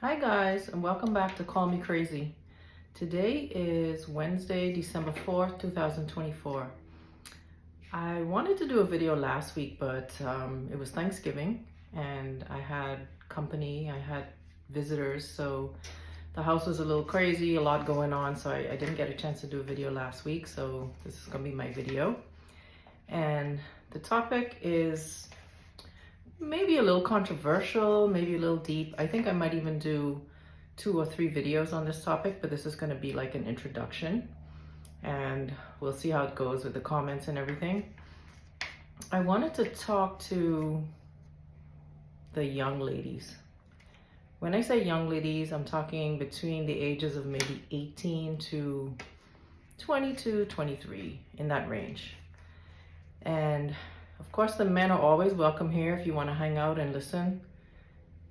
Hi guys, and welcome back to Call Me Crazy. Today is Wednesday, December 4th, 2024. I wanted to do a video last week, but it was Thanksgiving and I had company, I had visitors, so the house was a little crazy, a lot going on, so I didn't get a chance to do a video last week, so this is gonna be my video. And the topic is maybe a little controversial, maybe a little deep. I think I might even do 2 or 3 videos on this topic, but this is going to be like an introduction and we'll see how it goes with the comments and everything. I wanted to talk to the young ladies. When I say young ladies, I'm talking between the ages of maybe 18 to 22, 23, in that range. And of course, the men are always welcome here. If you want to hang out and listen,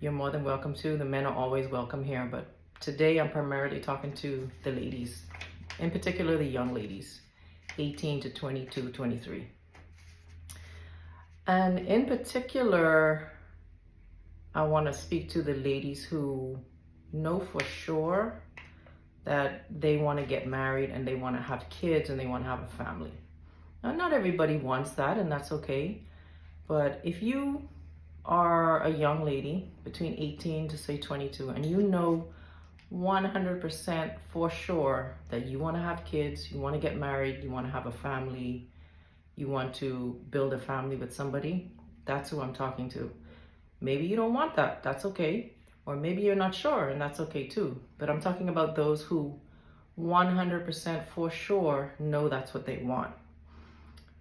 you're more than welcome to. The men are always welcome here, but today I'm primarily talking to the ladies, in particular the young ladies, 18 to 22, 23. And in particular, I want to speak to the ladies who know for sure that they want to get married and they want to have kids and they want to have a family. Now, not everybody wants that, and that's okay. But if you are a young lady between 18 to say 22, and you know 100% for sure that you want to have kids, you want to get married, you want to have a family, you want to build a family with somebody, that's who I'm talking to. Maybe you don't want that, that's okay. Or maybe you're not sure, and that's okay too. But I'm talking about those who 100% for sure know that's what they want.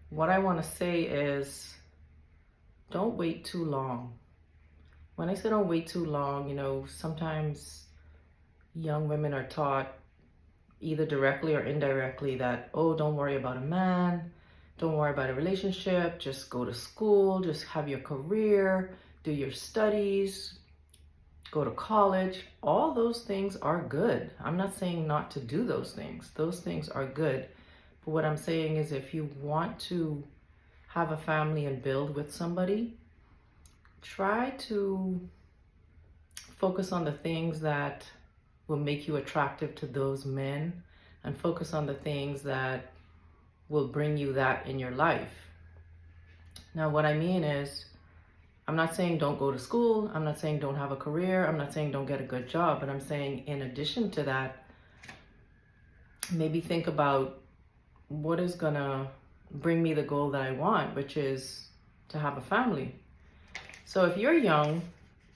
What I want to say is, don't wait too long. When I say don't wait too long, sometimes young women are taught either directly or indirectly that, oh, don't worry about a man, don't worry about a relationship, just go to school, just have your career, do your studies, go to college. All those things are good. I'm not saying not to do those things. Those things are good. But what I'm saying is, if you want to have a family and build with somebody, try to focus on the things that will make you attractive to those men, and focus on the things that will bring you that in your life. Now, what I mean is, I'm not saying don't go to school, I'm not saying don't have a career, I'm not saying don't get a good job, but I'm saying in addition to that, maybe think about what is gonna bring me the goal that I want, which is to have a family. So if you're young,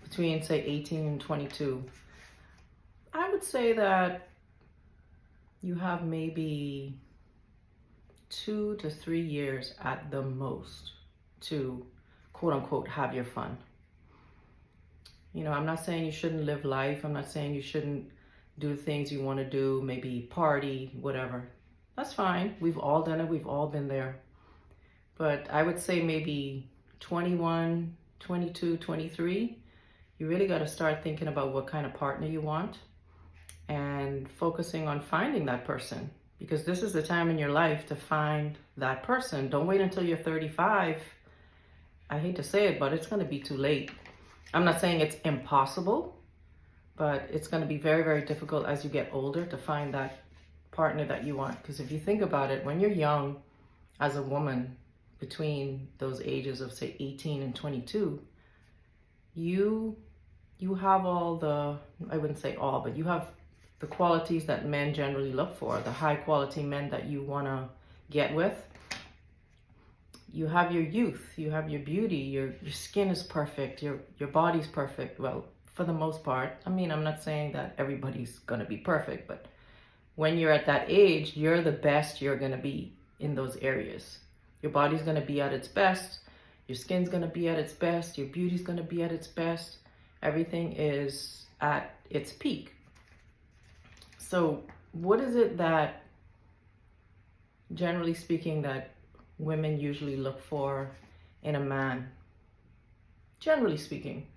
between say 18 and 22, I would say that you have maybe 2 to 3 years at the most to quote unquote have your fun. I'm not saying you shouldn't live life. I'm not saying you shouldn't do things you want to do, maybe party, whatever. That's fine. We've all done it. We've all been there. But I would say maybe 21, 22, 23, you really got to start thinking about what kind of partner you want and focusing on finding that person, because this is the time in your life to find that person. Don't wait until you're 35. I hate to say it, but it's going to be too late. I'm not saying it's impossible, but it's going to be very, very difficult as you get older to find that partner that you want. Because if you think about it, when you're young as a woman, between those ages of say 18 and 22, you have all the, I wouldn't say all, but you have the qualities that men generally look for, the high quality men that you want to get with. You have your youth, you have your beauty, your skin is perfect, your body's perfect. Well, for the most part. I mean, I'm not saying that everybody's going to be perfect, but when you're at that age, you're the best you're going to be in those areas. Your body's going to be at its best. Your skin's going to be at its best. Your beauty's going to be at its best. Everything is at its peak. So what is it that, generally speaking, that women usually look for in a man? Generally speaking,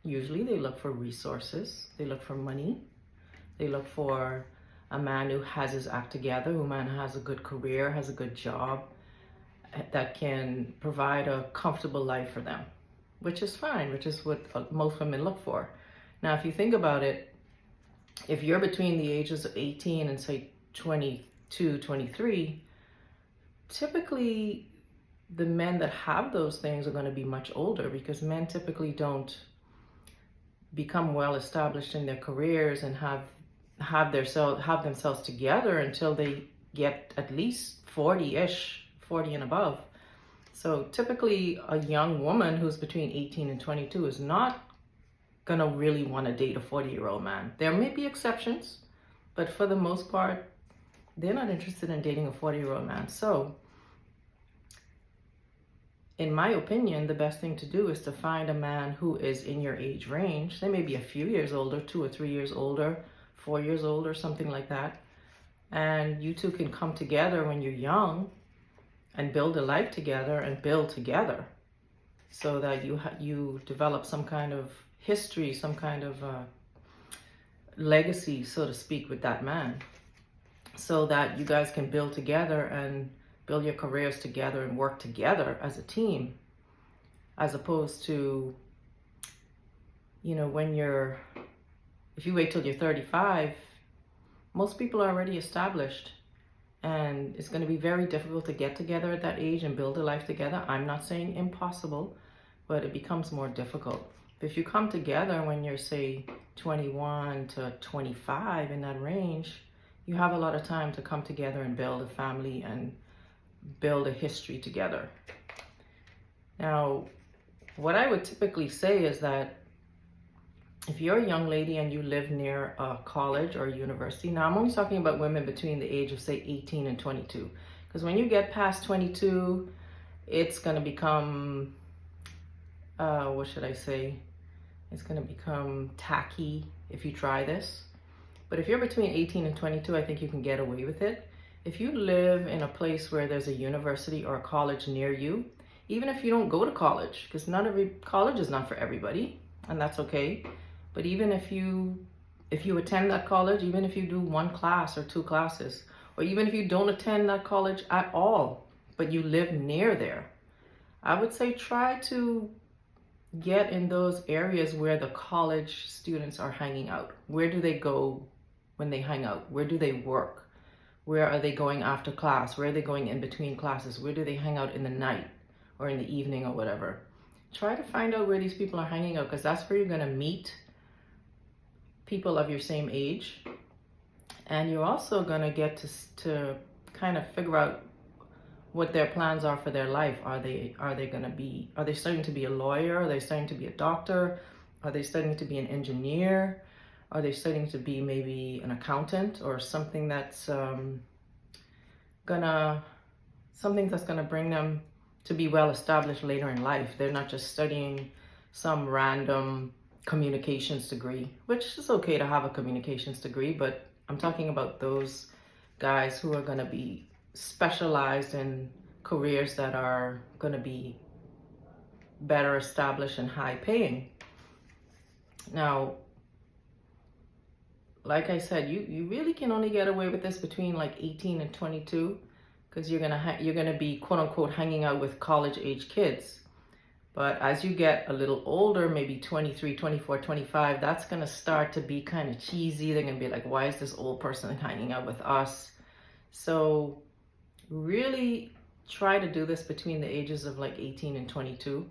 usually they look for resources. They look for money. They look for a man who has his act together, a man who has a good career, has a good job, that can provide a comfortable life for them, which is fine, which is what most women look for. Now, if you think about it, if you're between the ages of 18 and say 22, 23, typically the men that have those things are going to be much older, because men typically don't become well established in their careers and have themselves together until they get at least 40-ish, 40 and above. So typically a young woman who's between 18 and 22 is not gonna really want to date a 40-year-old man. There may be exceptions, but for the most part, they're not interested in dating a 40-year-old man. So in my opinion, the best thing to do is to find a man who is in your age range. They may be a few years older, 2 or 3 years older, 4 years older, something like that. And you two can come together when you're young and build a life together and build together, so that you develop some kind of history, some kind of legacy, so to speak, with that man, so that you guys can build together and build your careers together and work together as a team, as opposed to, if you wait till you're 35, most people are already established, and it's going to be very difficult to get together at that age and build a life together. I'm not saying impossible, but it becomes more difficult. If you come together when you're, say, 21 to 25, in that range, you have a lot of time to come together and build a family and build a history together. Now, what I would typically say is that if you're a young lady and you live near a college or a university, now I'm only talking about women between the age of, say, 18 and 22, because when you get past 22, it's going to become, it's going to become tacky if you try this. But if you're between 18 and 22, I think you can get away with it. If you live in a place where there's a university or a college near you, even if you don't go to college, because not every college is not for everybody, and that's okay. But even if you attend that college, even if you do 1 class or 2 classes, or even if you don't attend that college at all, but you live near there, I would say try to get in those areas where the college students are hanging out. Where do they go when they hang out? Where do they work? Where are they going after class? Where are they going in between classes? Where do they hang out in the night or in the evening or whatever? Try to find out where these people are hanging out, because that's where you're going to meet people of your same age. And you're also going to get to kind of figure out what their plans are for their life. Are they starting to be a lawyer? Are they starting to be a doctor? Are they starting to be an engineer? Are they starting to be maybe an accountant, or something that's gonna bring them to be well established later in life? They're not just studying some random communications degree, which is okay to have a communications degree, but I'm talking about those guys who are going to be specialized in careers that are going to be better established and high paying. Now, like I said, you really can only get away with this between like 18 and 22, because you're gonna be quote unquote hanging out with college age kids. But as you get a little older, maybe 23, 24, 25, that's gonna start to be kind of cheesy. They're gonna be like, why is this old person hanging out with us? So really try to do this between the ages of like 18 and 22.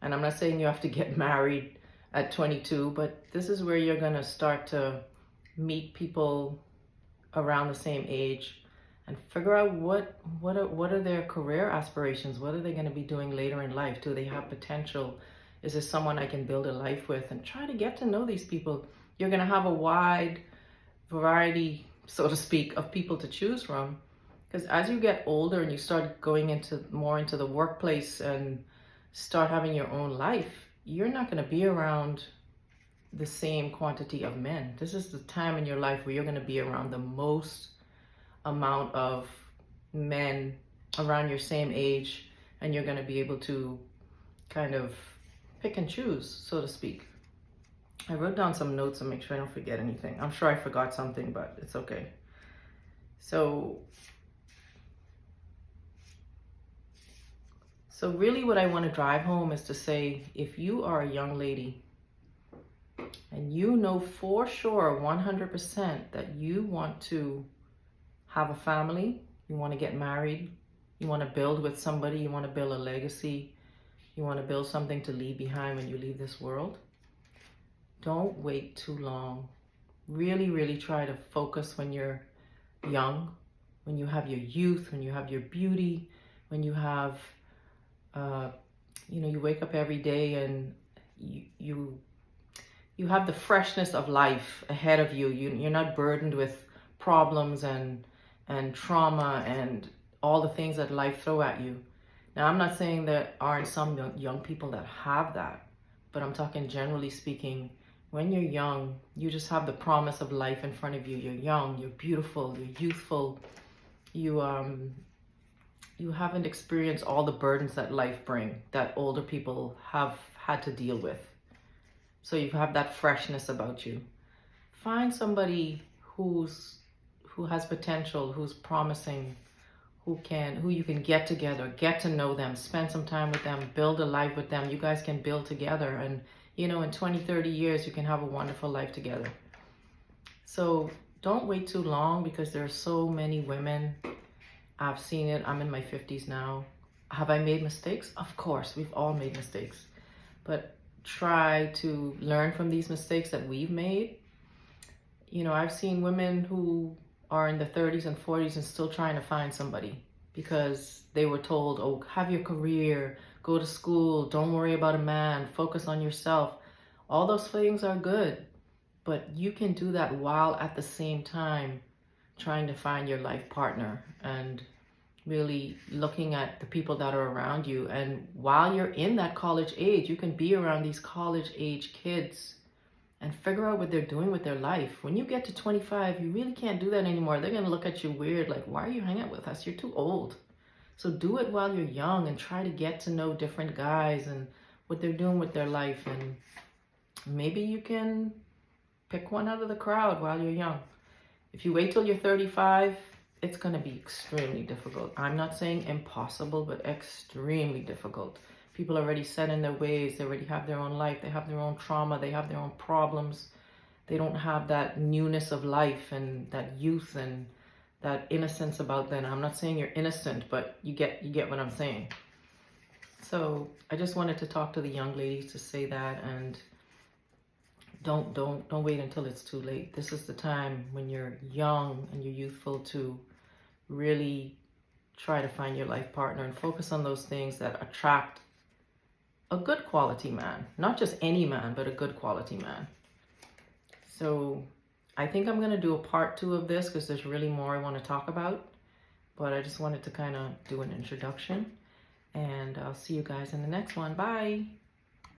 And I'm not saying you have to get married at 22, but this is where you're gonna start to meet people around the same age and figure out what are their career aspirations. What are they going to be doing later in life? Do they have potential? Is this someone I can build a life with? And try to get to know these people. You're going to have a wide variety, so to speak, of people to choose from, because as you get older and you start going more into the workplace and start having your own life, you're not going to be around the same quantity of men. This is the time in your life where you're going to be around the most amount of men around your same age, and you're going to be able to kind of pick and choose, so to speak. I wrote down some notes to make sure I don't forget anything. I'm sure I forgot something, but it's okay. So really what I want to drive home is to say, if you are a young lady and you know for sure 100% that you want to have a family, you want to get married, you want to build with somebody, you want to build a legacy, you want to build something to leave behind when you leave this world, don't wait too long. Really, really try to focus when you're young, when you have your youth, when you have your beauty, when you have, you wake up every day and you have the freshness of life ahead of you. You're not burdened with problems and trauma and all the things that life throw at you. Now, I'm not saying there aren't some young people that have that, but I'm talking generally speaking. When you're young, you just have the promise of life in front of you. You're young, you're beautiful, you're youthful. You haven't experienced all the burdens that life brings, that older people have had to deal with. So you have that freshness about you. Find somebody who has potential, who's promising, who you can get together, get to know them, spend some time with them, build a life with them. You guys can build together, and in 20, 30 years, you can have a wonderful life together. So don't wait too long, because there are so many women. I've seen it. I'm in my 50s now. Have I made mistakes? Of course, we've all made mistakes. But try to learn from these mistakes that we've made. I've seen women who are in the 30s and 40s and still trying to find somebody because they were told, oh, have your career, go to school, don't worry about a man, focus on yourself. All those things are good, but you can do that while at the same time trying to find your life partner and really looking at the people that are around you. And while you're in that college age, you can be around these college age kids and figure out what they're doing with their life. When you get to 25, you really can't do that anymore. They're going to look at you weird, like, why are you hanging out with us? You're too old. So do it while you're young and try to get to know different guys and what they're doing with their life. And maybe you can pick one out of the crowd while you're young. If you wait till you're 35, it's going to be extremely difficult. I'm not saying impossible, but extremely difficult. People are already set in their ways. They already have their own life. They have their own trauma. They have their own problems. They don't have that newness of life and that youth and that innocence about them. I'm not saying you're innocent, but you get what I'm saying. So I just wanted to talk to the young ladies to say that, and don't wait until it's too late. This is the time when you're young and you're youthful to really try to find your life partner and focus on those things that attract a good quality man. Not just any man, but a good quality man. So I think I'm going to do a part 2 of this because there's really more I want to talk about. But I just wanted to kind of do an introduction. And I'll see you guys in the next one. Bye.